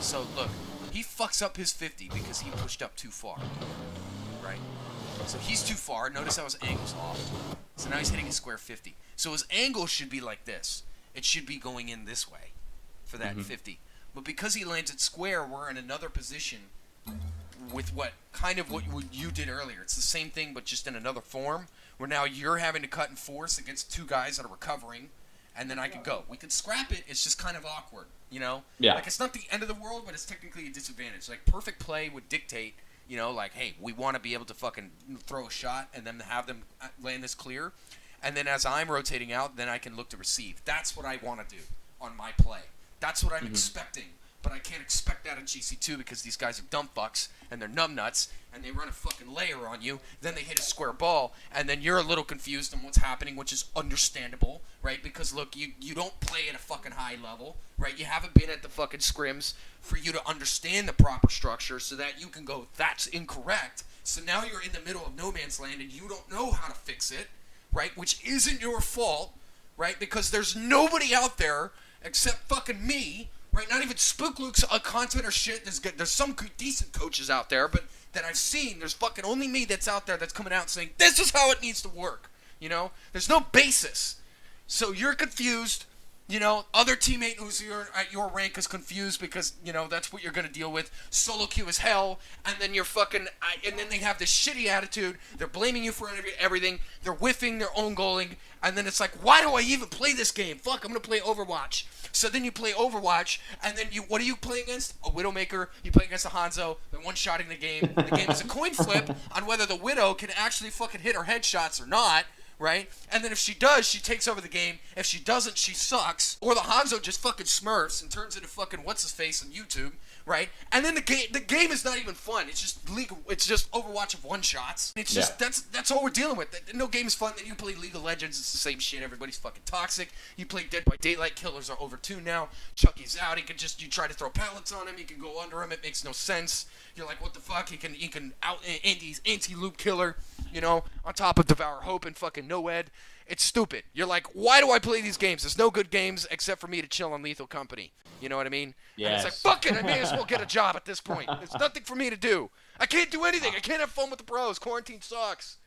So look, he fucks up his 50 because he pushed up too far, right? So he's too far. Notice how his angle's off. So now he's hitting a square 50. So his angle should be like this. It should be going in this way for that 50. But because he lands it square, we're in another position with what you did earlier. It's the same thing, but just in another form, where now you're having to cut and force against two guys that are recovering, and then I could go. We could scrap it. It's just kind of awkward, you know? Yeah. Like, it's not the end of the world, but it's technically a disadvantage. Like, perfect play would dictate, you know, like, hey, we want to be able to fucking throw a shot and then have them land this clear. And then as I'm rotating out, then I can look to receive. That's what I want to do on my play. That's what I'm expecting. But I can't expect that in GC2 because these guys are dumb fucks and they're numbnuts and they run a fucking layer on you. Then they hit a square ball and then you're a little confused on what's happening, which is understandable, right? Because look, you don't play at a fucking high level, right? You haven't been at the fucking scrims for you to understand the proper structure so that you can go, that's incorrect. So now you're in the middle of no man's land and you don't know how to fix it, right? Which isn't your fault, right? Because there's nobody out there except fucking me. Right, not even Spook Luke's content or shit. There's some decent coaches out there, but that I've seen, there's fucking only me that's out there that's coming out saying, this is how it needs to work, you know? There's no basis. So you're confused, you know, other teammate who's at your rank is confused because, you know, that's what you're going to deal with. Solo queue is hell, and then you're fucking, and then they have this shitty attitude. They're blaming you for everything. They're whiffing their own goaling, and then it's like, why do I even play this game? Fuck, I'm going to play Overwatch. So then you play Overwatch, and then what do you play against? A Widowmaker. You play against a Hanzo. They're one-shotting the game. The game is a coin flip on whether the Widow can actually fucking hit her headshots or not, right? And then if she does, she takes over the game. If she doesn't, she sucks. Or the Hanzo just fucking smurfs and turns into fucking what's-his-face on YouTube, right? And then the game is not even fun. It's just It's just Overwatch of one-shots. It's just, that's all we're dealing with. No game is fun. Then you play League of Legends. It's the same shit. Everybody's fucking toxic. You play Dead by Daylight. Killers are over 2 now. Chucky's out. You try to throw pallets on him. You can go under him. It makes no sense. You're like, what the fuck? He can out Andy's anti-loop killer, you know, on top of Devour Hope and fucking Noed. It's stupid. You're like, why do I play these games? There's no good games except for me to chill on Lethal Company. You know what I mean? Yes. And it's like, fuck it, I may as well get a job at this point. There's nothing for me to do. I can't do anything. I can't have fun with the pros. Quarantine sucks.